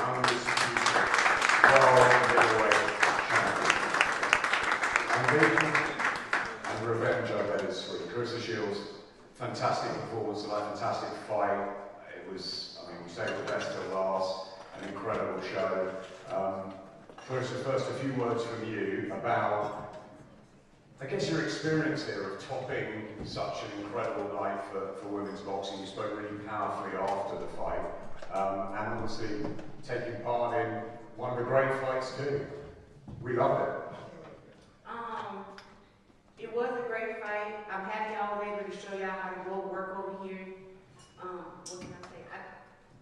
Undisputed World Middleweight Champion. And revenge, I bet it's sweet. Claressa Shields, fantastic performance tonight, fantastic fight. It was, I mean, we saved the best till last, an incredible show. Claressa, first a few words from you about, I guess, your experience here of topping such an incredible night for women's boxing. You spoke really powerfully after the fight, and obviously taking part in one of the great fights too. We loved it. It was a great fight. I'm happy I was able to show y'all how to go work over here. What can I say?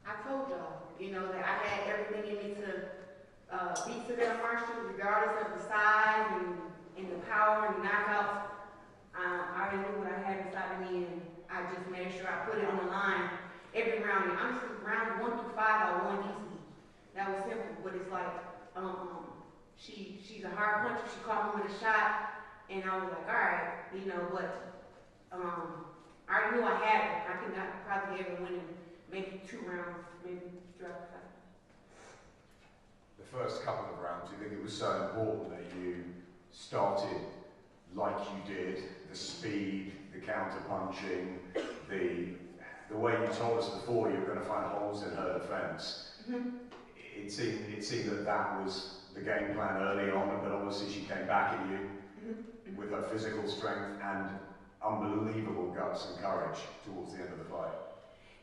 I told y'all, you know, that I had everything in me to beat Savannah regardless of the size and the power and the knockouts. I already knew what I had inside of me, and I just made sure I put it on the line every round. And honestly, rounds 1 through 5, I won easily. That was simple, but it's like, she's a hard puncher. She caught me with a shot, and I was like, all right, you know, but I already knew I had it. I could not probably ever win in maybe 2 rounds, maybe drop the fight. The first couple of rounds, do you think it was so important that you started like you did? The speed, the counter punching, the way you told us before you were going to find holes in her defense. It seemed that was the game plan early on, but obviously she came back at you with her physical strength and unbelievable guts and courage towards the end of the fight.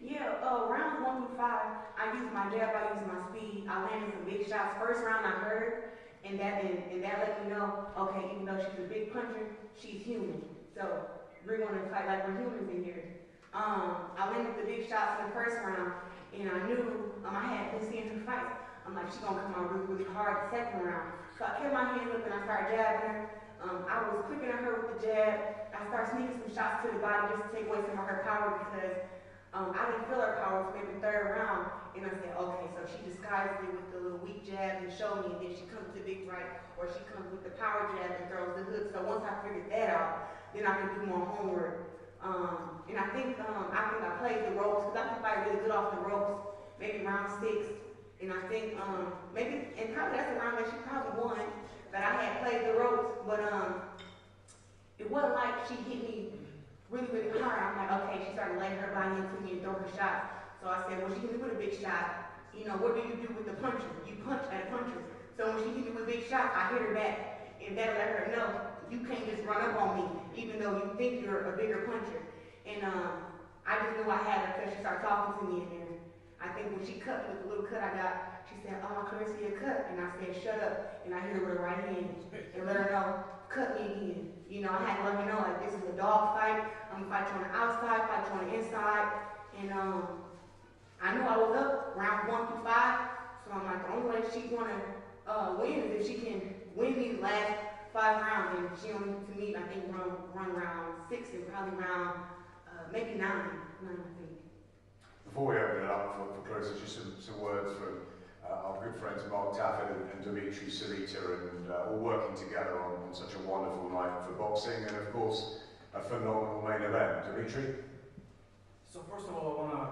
Yeah, rounds 1 through 5, I used my jab, I used my speed, I landed some big shots. First round I heard, and that let me know, okay, even though she's a big puncher, she's human. So we're gonna fight like we're humans in here. I landed the big shots in the first round, and I knew I had been seeing her fight. I'm like, she's gonna come out really, really hard the second round. So I kept my hands up and I started jabbing her. I was clicking at her with the jab. I started sneaking some shots to the body just to take away some of her power because I didn't feel her power for maybe the third round. And I said, okay, so she disguised it with the little weak jab and showed me, and then she comes to the big right, or she comes with the power jab and throws the hook. So once I figured that out, then I could do more homework. And I think I played the ropes, because I can fight really good off the ropes, maybe round 6. And I think maybe, and probably that's the round that she probably won, that I had played the ropes, but it wasn't like she hit me really, really hard. I'm like, okay, she started laying her body into me and throw her shots. So I said, well, she hit me with a big shot. You know, what do you do with the puncher? You punch at punchers. So when she hit me with big shots, I hit her back. And that let her know, you can't just run up on me, even though you think you're a bigger puncher. And I just knew I had her because she started talking to me in there. I think when she cut me with the little cut I got, she said, oh, Claressa, you cut. And I said, shut up. And I hit her with her right hand and let her know, cut me again. You know, I had to let her know, like, this is a dog fight. I'm going to fight you on the outside, fight you on the inside. And I knew I was up round 1 through 5. So I'm like, the only way she's going to win is if she can win these last 5 rounds. And she only, to me, I think, run round 6 and probably round maybe 9, I think. Before we open it up for Claressa, just some words from our good friends Mark Taffet and Dimitri Salita, and all working together on such a wonderful night for boxing, and of course a phenomenal main event. Dimitri? So first of all, I want to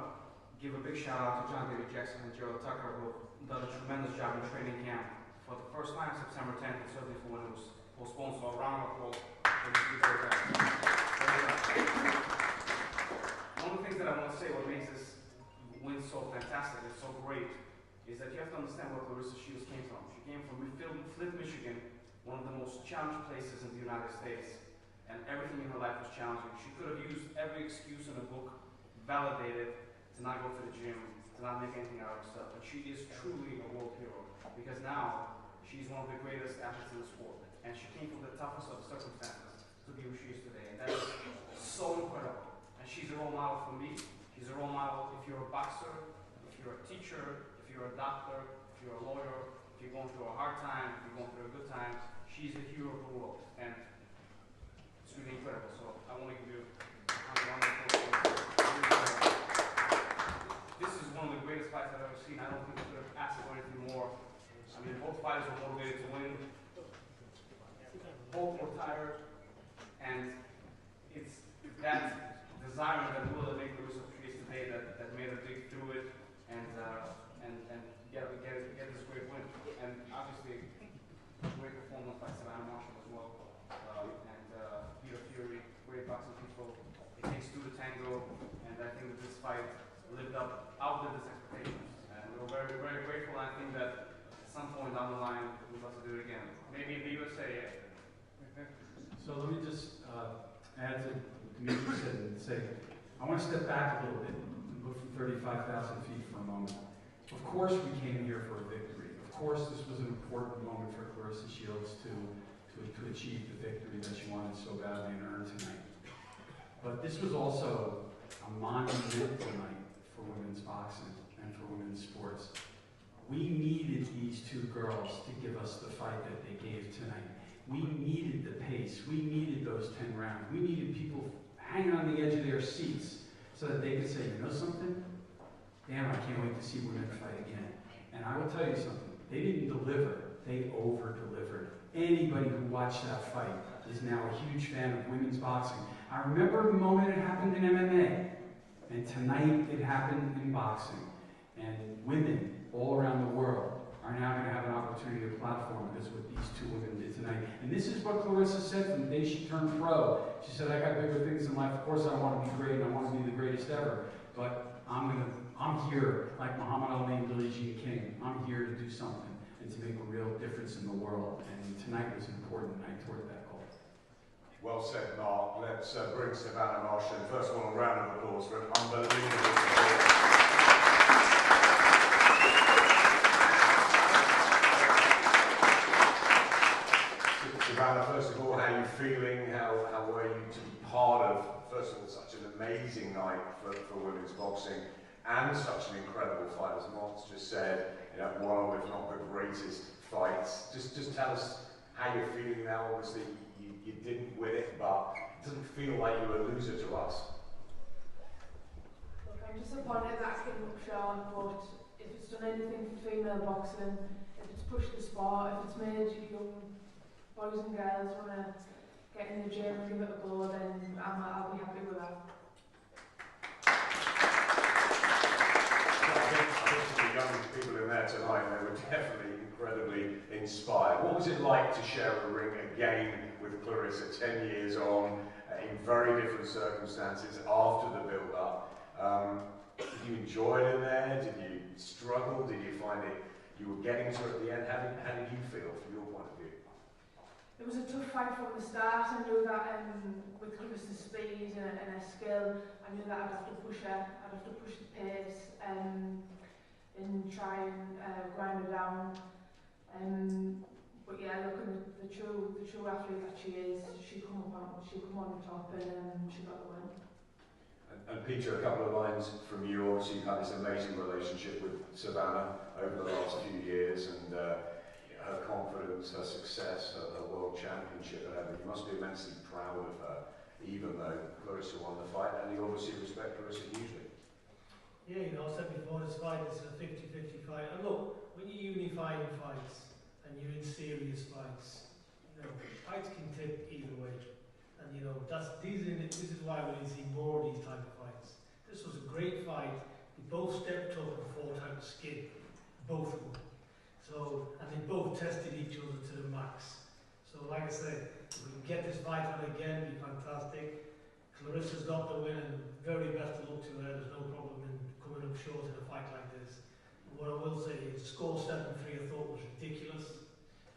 give a big shout out to John David Jackson and Gerald Tucker, who have done a tremendous job in training camp for the first time September 10th, and certainly for when it was postponed. So a round of applause for these people. One of the things that I want to say, what makes this win so fantastic and so great, is that you have to understand where Claressa Shields came from. She came from Flint, Michigan, one of the most challenged places in the United States, and everything in her life was challenging. She could have used every excuse in the book, validated, to not go to the gym, to not make anything out of herself. But she is truly a world hero, because now she's one of the greatest athletes in the sport, and she came from the toughest of circumstances to be who she is today, and that is so incredible. And she's a role model for me. She's a role model if you're a boxer, if you're a teacher, if you're a doctor, if you're a lawyer, if you're going through a hard time, if you're going through a good time. She's the hero of the world, and it's really incredible. So I want to give you a round of applause. This is one of the greatest fights I've ever seen. I don't think we could have asked for anything more. I mean, both fighters were motivated to win. Both were tired, and it's that desire and that will that make Claressa today that made her dig through it and get and I think that at some point down the line, we'd love to do it again. Maybe the USA. So let me just add to what Dimitri said and say, I want to step back a little bit and look from 35,000 feet for a moment. Of course we came here for a victory. Of course this was an important moment for Claressa Shields to achieve the victory that she wanted so badly and earn tonight. But this was also a monumental night for women's boxing and for women's sports. We needed these two girls to give us the fight that they gave tonight. We needed the pace. We needed those 10 rounds. We needed people hanging on the edge of their seats so that they could say, you know something? Damn, I can't wait to see women fight again. And I will tell you something. They didn't deliver. They over-delivered. Anybody who watched that fight is now a huge fan of women's boxing. I remember the moment it happened in MMA. And tonight it happened in boxing. And women all around the world are now going to have an opportunity to platform because of what these two women did tonight. And this is what Claressa said from the day she turned pro. She said, I got bigger things in life. Of course I want to be great and I want to be the greatest ever. But I'm here like Muhammad Ali and Billie Jean King. I'm here to do something and to make a real difference in the world. And tonight was an important night toward that goal. Well said, Mark. Let's bring Savannah Marshall in. First of all, a round of applause for an unbelievable performance. Savannah, first of all, how are you feeling? How were you to be part of, first of all, such an amazing night for women's boxing and such an incredible fight, as Mark's just said, you know, one of, if not the greatest fights. Just tell us how you're feeling now. Obviously, you didn't win it, but it doesn't feel like you were a loser to us. Look, I'm disappointed that I came up short, but if it's done anything for female boxing, if it's pushed the sport, if it's made young boys and girls want to get in the gym and give it a go, then I'll be happy with that. I think the young people in there tonight, they were definitely incredibly inspired. What was it like to share a ring again with Claressa 10 years on, in very different circumstances after the build-up? Did you enjoy it in there? Did you struggle? Did you find it, you were getting to it at the end? How did you feel from your point of view? It was a tough fight from the start. I knew that with Clarissa's speed and her skill, I knew that I'd have to push her. I'd have to push the pace and try and grind her down. But yeah, look, the true athlete that she is, she come on the top and she got the win. And Peter, a couple of lines from you. Obviously, you've had this amazing relationship with Savannah over the last few years, and her confidence, her success, her world championship, and everything. You must be immensely proud of her, even though Claressa won the fight, and you obviously respect Claressa hugely. Yeah, you know, I said before, this fight is a 50-50 fight. And look, when you're unifying fights and you're in serious fights, you know, fights can tip either way. And you know, this is why we need to see more of these type of fights. This was a great fight. They both stepped up and fought out the skin, both of them. So, and they both tested each other to the max. So, like I said, if we can get this fight on again, it'd be fantastic. Claressa's got the win, and very best of luck to her. There's no problem in coming up short in a fight like this. But what I will say is, score 7-3 I thought was ridiculous.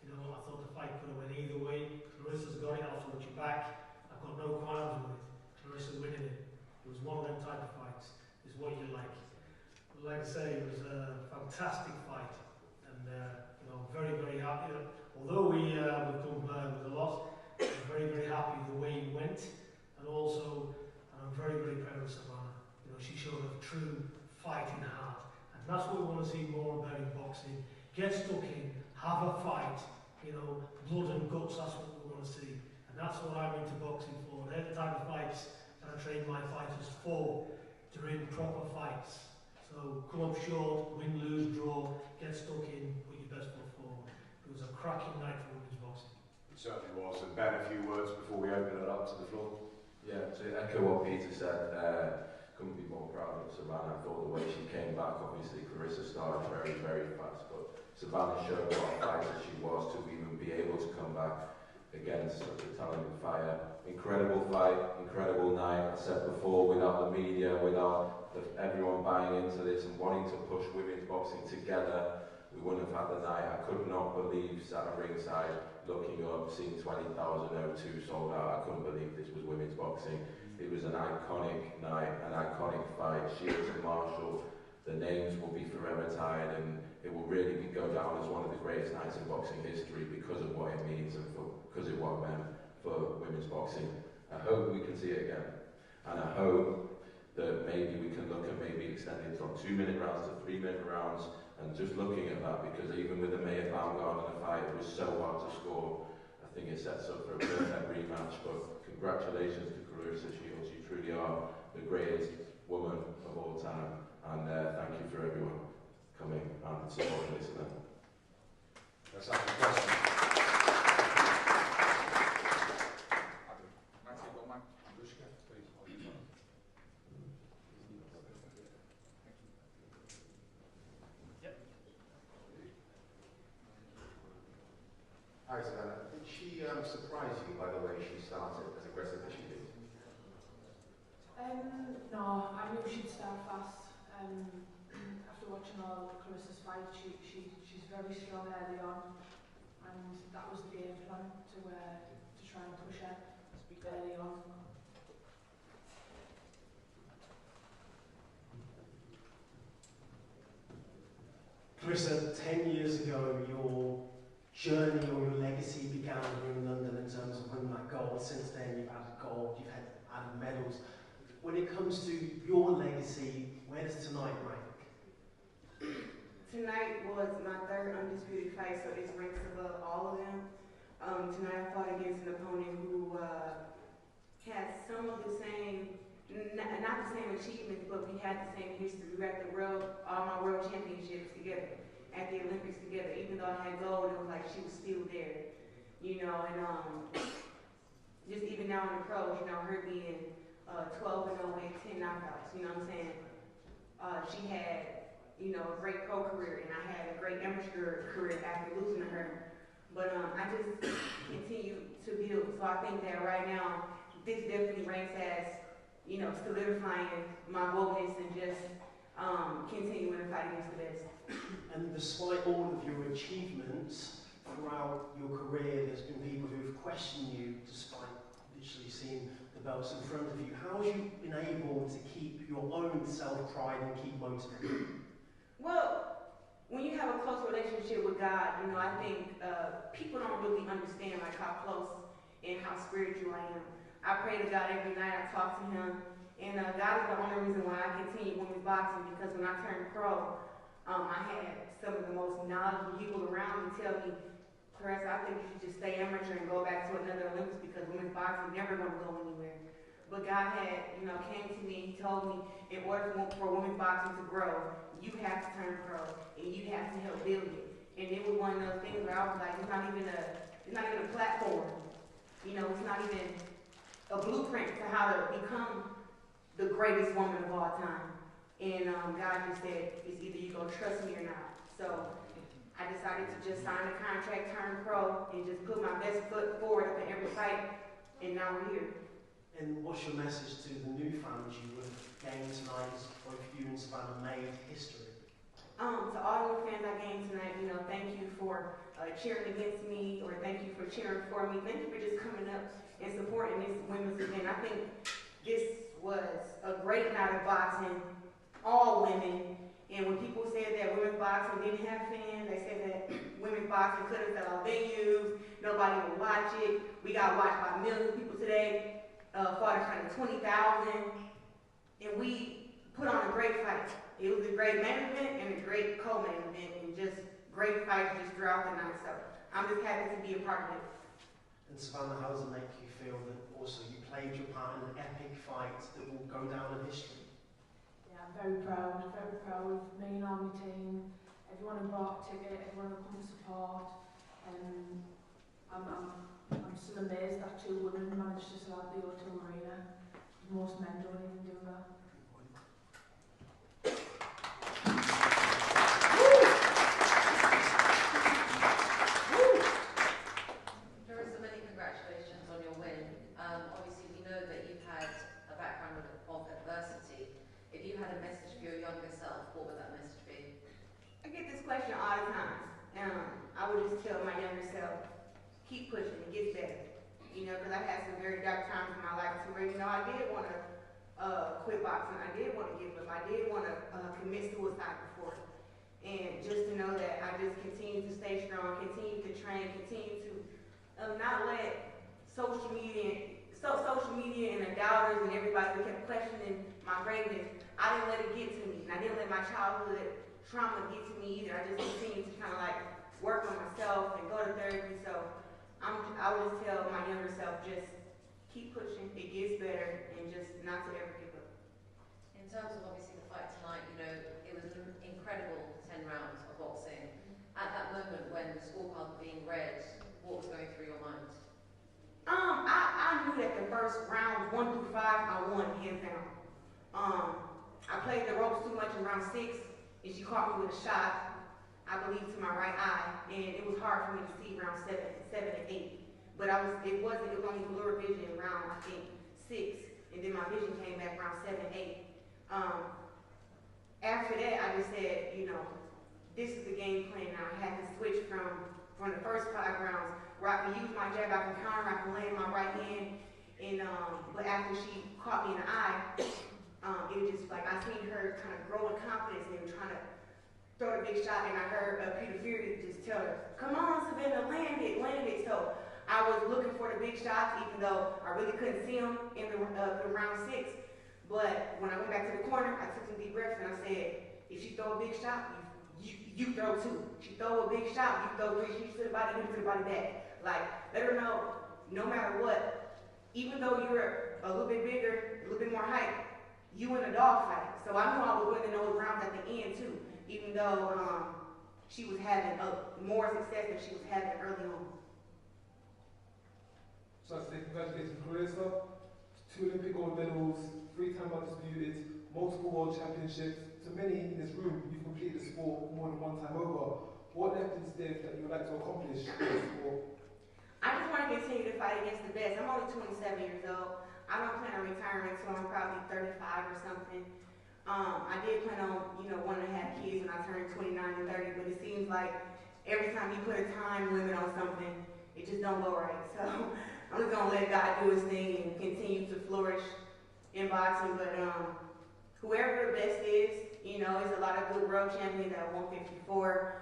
You know, I thought the fight could have went either way. Claressa's got it, I'll watch you back. I've got no qualms with it. Claressa winning it. It was one of them type of fights. Is what you like. But like I say, it was a fantastic fight. You know, very, very happy. Although we've come with a loss, I'm very, very happy with the way it went, and also I'm very, very proud of Savannah. You know, she showed a true fighting heart, and that's what we want to see more about in boxing. Get stuck in, have a fight. You know, blood and guts. That's what we want to see, and that's what I'm into boxing for. They're the type of fights that I train my fighters for. To win proper fights. So come up short, win, lose, draw, get stuck in, put your best foot forward. It was a cracking night for women's boxing. It certainly was. And Ben, a few words before we open it up to the floor. Yeah, to echo what Peter said, couldn't be more proud of Savannah. I thought the way she came back, obviously Claressa started very, very fast, but Savannah showed what a fighter she was to even be able to come back against such a talented fighter. Incredible fight, incredible night. I said before, without the media, without everyone buying into this and wanting to push women's boxing together, we wouldn't have had the night. I could not believe, sat at ringside, looking up, seeing 20,002 sold out. I couldn't believe this was women's boxing. It was an iconic night, an iconic fight. Shields and Marshall, the names will be forever tied, and it will really go down as one of the greatest nights in boxing history because of what it means and because of what it meant for women's boxing. I hope we can see it again, and I hope that maybe we can look at maybe extending from 2-minute rounds to 3-minute rounds, and just looking at that, because even with the Maya Baumgartner fight, it was so hard to score. I think it sets up for a perfect rematch, but congratulations to Claressa Shields. You truly are the greatest woman of all time, and thank you for everyone coming and supporting this event. Let's have a question. Hi, Savannah. Did she surprise you by the way she started, as aggressive as she did? No, I knew she'd start fast. After watching all of Clarissa's fight, she's very strong early on, and that was the game plan to try and push her early on. Claressa, 10 years ago, your journey or your legacy began here in London in terms of winning that gold. Since then, you've added gold, you've had added medals. When it comes to your legacy, where does tonight rank? Tonight was my third undisputed fight, so it's ranks above all of them. Tonight I fought against an opponent who had some of the same, not the same achievements, but we had the same history. We were at all my world championships together, at the Olympics together. Even though I had gold, it was like she was still there, you know. And just even now in the pros, you know, her being 12-0 and 10 knockouts, you know what I'm saying? She had, you know, a great pro career, and I had a great amateur career after losing to her. But I just continue to build. So I think that right now, this definitely ranks as, you know, solidifying my boldness and just continuing to fight against the best. And despite all of your achievements throughout your career, there's been people who have questioned you despite literally seeing the belts in front of you. How have you been able to keep your own self-pride and keep motivated? Well, when you have a close relationship with God, you know, I think people don't really understand like how close and how spiritual I am. I pray to God every night, I talk to him, and God is the only reason why I continue women's boxing, because when I turned pro, I had some of the most knowledgeable people around me tell me, Claressa, I think you should just stay amateur and go back to another Olympics, because women's boxing is never going to go anywhere. But God had, you know, came to me and he told me, in order for women's boxing to grow, you have to turn pro, and you have to help build it. And it was one of those things where I was like, it's not even a platform. You know, it's not even a blueprint to how to become the greatest woman of all time. And God just said, it's either you gonna trust me or not. So I decided to just sign a contract, turn pro, and just put my best foot forward up in every fight, and now we're here. And what's your message to the new fans you would gain tonight as both you and Savannah made history? To all the fans I gained tonight, you know, thank you for cheering against me, or thank you for cheering for me. Thank you for just coming up and supporting this women's event. I think this was a great night of boxing, all women. And when people said that women's boxing didn't have fans, they said that women's boxing couldn't sell out venues, nobody would watch it. We got watched by millions of people today, fought in front of 20,000, and we put on a great fight. It was a great main event and a great co-main event, and just great fights just throughout the night. So I'm just happy to be a part of it. And Savannah, how does it make you feel that also you played your part in an epic fight that will go down in history? Yeah, I'm very proud of me and all my team, everyone who bought a ticket, everyone who come to support. I'm still amazed that 2 women managed to sell out the O2 Arena. Most men don't even do that. Claressa, many congratulations on your win. Obviously, we know that you've had a background of adversity. If you had a message for your younger self, what would that message be? I get this question all lot of times. I would just tell my younger self, keep pushing, it gets better. You know, because I had some very dark times in my life too, where, you know, I did want to quit boxing. I did want to give up. I did want to commit suicide before. And just to know that I just continue to stay strong, continue to train, continue to not let social media and the doubters and everybody who kept questioning my greatness, I didn't let it get to me. And I didn't let my childhood trauma get to me either. I just continued to kind of like work on myself and go to therapy. So I would just tell my younger self, just keep pushing, it gets better, and just not to ever give up. In terms of obviously the fight tonight, you know, it was an incredible 10 rounds of boxing. At that moment when the scorecard was being read, what was going through your mind? I knew that the first rounds 1 through 5, I won hands down. I played the ropes too much in round 6, and she caught me with a shot, I believe, to my right eye, and it was hard for me to see round 7 and 8. But it was only blurred vision in round, I think, 6, and then my vision came back round 7, 8. After that, I just said, you know, this is the game plan now. I had to switch from the first 5 rounds, where I can use my jab, I can counter, I can land my right hand, and but after she caught me in the eye, it was just like I seen her kind of grow in confidence and trying to throw the big shot, and I heard Peter Fury just tell her, "Come on, Savannah, land it." So I was looking for the big shots, even though I really couldn't see them in the round 6. But when I went back to the corner, I took some deep breaths and I said, if she throw a big shot, you throw 2. She throw a big shot, you throw 3. She to the body, you to the body back. Like, let her know, no matter what, even though you're a little bit bigger, a little bit more height, you in a dog fight. So I knew I was winning those rounds at the end too, even though she was having more success than she was having early on. So I'd say congratulations, Claressa. 2 Olympic gold medals, 3-time undisputed, multiple world championships. To many in this room, you've completed the sport more than 1 time over. What left is there that you would like to accomplish in the sport? I just want to continue to fight against the best. I'm only 27 years old. I don't plan on retiring until I'm probably 35 or something. I did plan on, you know, wanting to have kids when I turned 29 and 30, but it seems like every time you put a time limit on something, it just don't go right. So I'm just gonna let God do his thing and continue to flourish in boxing. But whoever the best is, you know, there's a lot of good world champions at 154.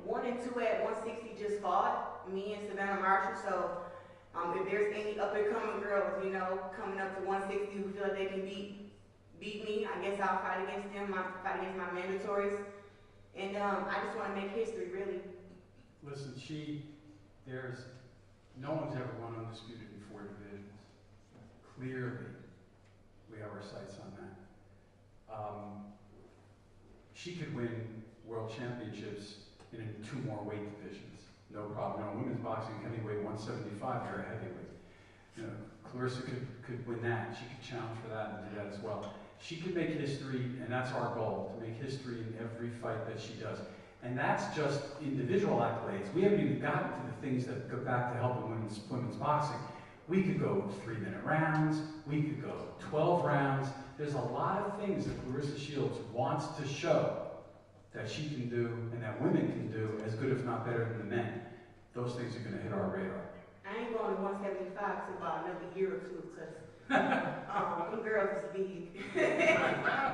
One and two at 160 just fought, me and Savannah Marshall. So if there's any up and coming girls, you know, coming up to 160 who feel like they can beat me, I guess I'll fight against them. I'll fight against my mandatories. And I just want to make history, really. Listen, no one's ever won Undisputed in 4 divisions. Clearly, we have our sights on that. She could win world championships in 2 more weight divisions. No problem. No, women's boxing, heavyweight 175, you're a heavyweight. You know, Claressa could win that. She could challenge for that and do that as well. She could make history, and that's our goal, to make history in every fight that she does. And that's just individual accolades. We haven't even gotten to the things that go back to helping women's boxing. We could go 3-minute rounds. We could go 12 rounds. There's a lot of things that Claressa Shields wants to show that she can do and that women can do as good, if not better, than the men. Those things are going to hit our radar. I ain't going to 175 till about another year or 2, because them girls is big.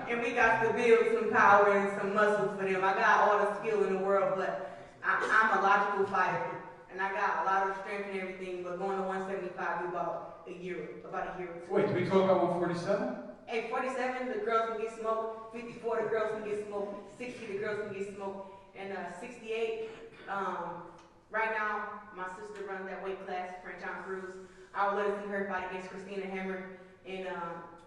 And we got to build some power and some muscles for them. I got all the skill in the world, but I'm a logical fighter. And I got a lot of strength and everything, but going to 175 be about a year or 2. Wait, did we talk about 147? Hey, 47, the girls can get smoked. 54, the girls can get smoked. 60, the girls can get smoked. And 68, right now, my sister runs that weight class, Cruz. I would love to see her fight against Christina Hammer. And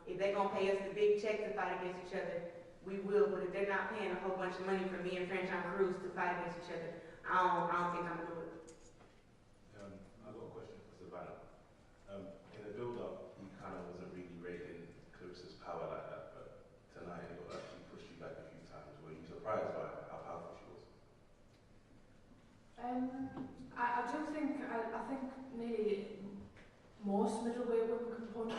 if they're going to pay us the big check to fight against each other, we will. But if they're not paying a whole bunch of money for me and Cruz to fight against each other, I don't think I'm going to do it. I've got a question for Savannah. In the build-up, you kind of wasn't really rating Claressa's power like that, but tonight it actually pushed you back a few times. Were you surprised by how powerful she was? I do think, I think nearly most middleweight women can punch.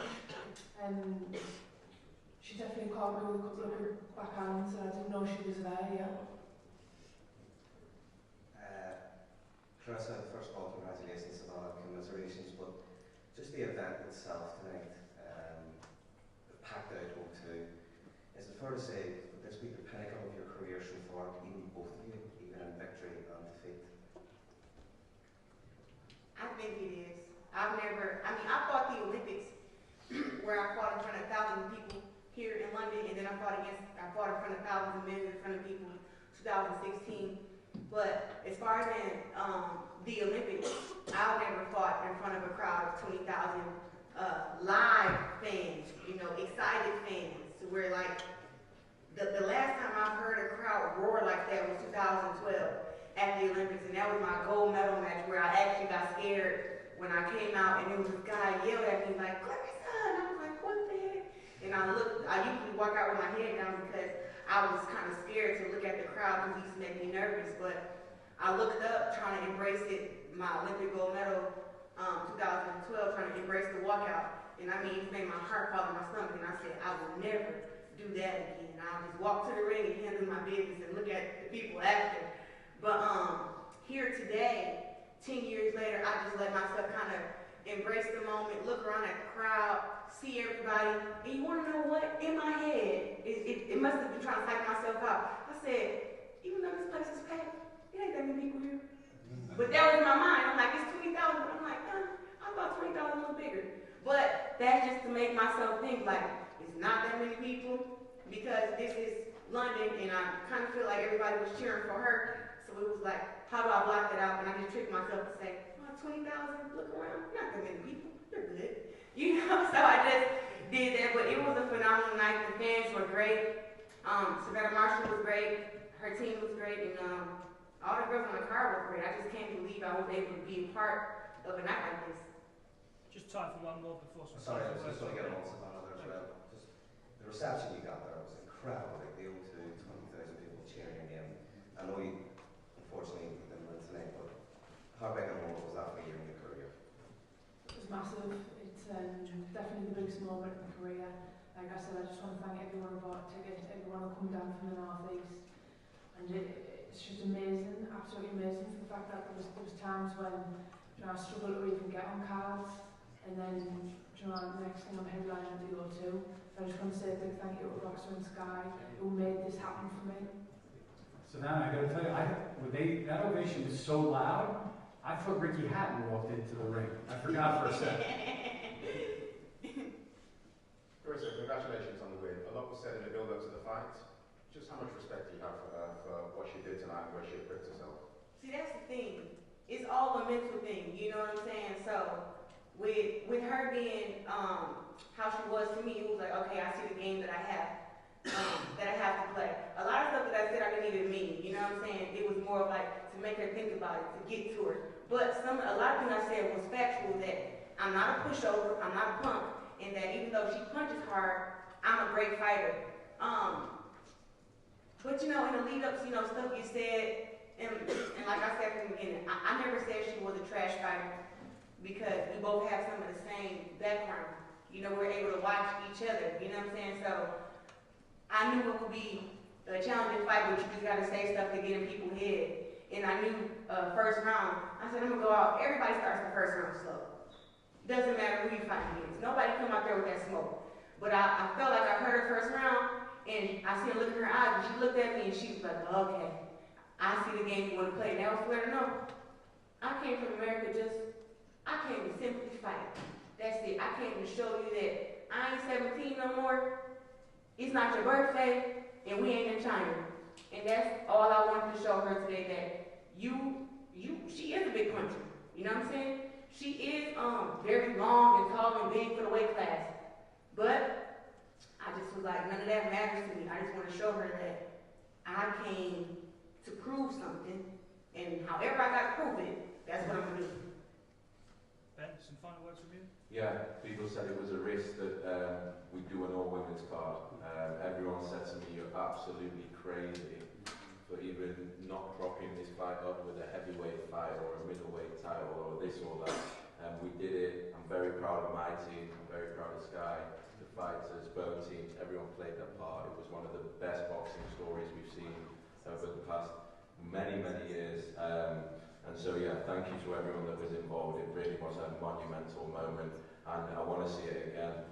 she definitely caught me with a couple of good backhands, and I didn't know she was there, yeah. Claressa, first of all, congratulations, Savannah, commiserations, but just the event itself tonight, the packed out O2, is it fair to say that this be the pinnacle of your career so far, even both of you, even in victory and defeat? I think it is. I fought the Olympics where I fought in front of thousands of people here in London, and then I fought in front of thousands of men in front of people 2016. But as far as in the Olympics, I've never fought in front of a crowd of 20,000 live fans, excited fans, where like the last time I heard a crowd roar like that was 2012 at the Olympics, and that was my gold medal match where I actually got scared when I came out, and there was this guy yelled at me like, "Claressa," and I was like, "What the heck?" And I usually walk out with my head down because I was kind of scared to look at the crowd because it used to make me nervous, but I looked up trying to embrace it, my Olympic gold medal, 2012, trying to embrace the walkout, and it made my heart fall in my stomach, and I said, I will never do that again. I'll just walk to the ring and handle my business and look at the people after. But here today, 10 years later, I just let myself kind of embrace the moment, look around at the crowd, see everybody, and you want to know what? In my head, it must have been trying to psych myself out. I said, even though this place is packed, it ain't that many people here. But that was in my mind. I'm like, it's 20,000. But I'm like, I thought 20,000 was bigger. But that's just to make myself think, like, it's not that many people because this is London, and I kind of feel like everybody was cheering for her. So it was like, how do I block that out? And I just tricked myself to say, 20,000, look around, not that many people, you're good. So I just did that, but it was a phenomenal night. The fans were great. Savannah Marshall was great. Her team was great, and all the girls on the car were great. I just can't believe I was able to be a part of a night like this. Just time for one more before some. Sorry, I was just going to get on Savannah there as well. Just the reception you got there was incredible. Like the O2, 20,000 people cheering your name. I know you, unfortunately, didn't win tonight, but how big a moment was that for you in your career? It was massive. It's definitely the biggest moment in my career. Like I said, I just want to thank everyone who bought a ticket, everyone who come down from the North East. And it's just amazing, absolutely amazing for the fact that there was times when I struggled to even get on cards, and then the next thing I'm headlining at the O2. So I just want to say a big thank you to Roxer and Sky who made this happen for me. Savannah, I got to tell you, that ovation was so loud, I thought Ricky Hatton walked into the ring. I forgot for a second. Claressa, congratulations on the win. A lot was said in the build-up to the fight. Just how much respect do you have for her, for what she did tonight and where she equipped herself? See, that's the thing. It's all a mental thing, you know what I'm saying? So, with her being how she was to me, it was like, okay, I see the game that I have to play. A lot of stuff that I said I didn't even mean, you know what I'm saying? It was more of like to make her think about it, to get to her. But a lot of things I said was factual, that I'm not a pushover, I'm not a punk, and that even though she punches hard, I'm a great fighter. But in the lead-ups, stuff you said, and like I said from the beginning, I never said she was a trash fighter because we both have some of the same background. We're able to watch each other, you know what I'm saying? So I knew it would be a challenging fight, but you just got to say stuff to get in people's head. And I knew first round, I said, I'm going to go out. Everybody starts the first round slow. Doesn't matter who you fight against. Nobody come out there with that smoke. But I felt like I heard her first round, and I see her look in her eyes, and she looked at me, and she was like, okay, I see the game you want to play. And that was to let her know. I came from America I came to simply fight. That's it. I came to show you that I ain't 17 no more. It's not your birthday, and we ain't in China. And that's all I wanted to show her today, that she is a big puncher. You know what I'm saying? She is very long and tall and big for the weight class. But I just was like, none of that matters to me. I just want to show her that I came to prove something, and however I got to prove it, that's what I'm going to do. Ben, some final words from you? Yeah, people said it was a risk that we do an all-women's card. Everyone said to me, you're absolutely crazy for even not dropping this fight up with a heavyweight fight or a middleweight title or this or that. We did it. I'm very proud of my team. I'm very proud of Sky. The fighters, both teams, everyone played their part. It was one of the best boxing stories we've seen over the past many years. And so yeah, thank you to everyone that was involved. It really was a monumental moment, and I want to see it again.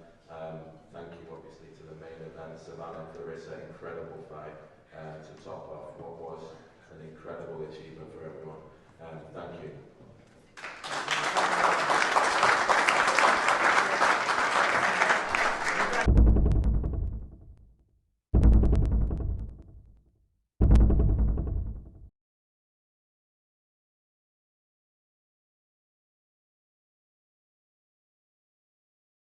Thank you obviously to the main event, Savannah and Claressa, incredible fight to top off what was an incredible achievement for everyone. Thank you.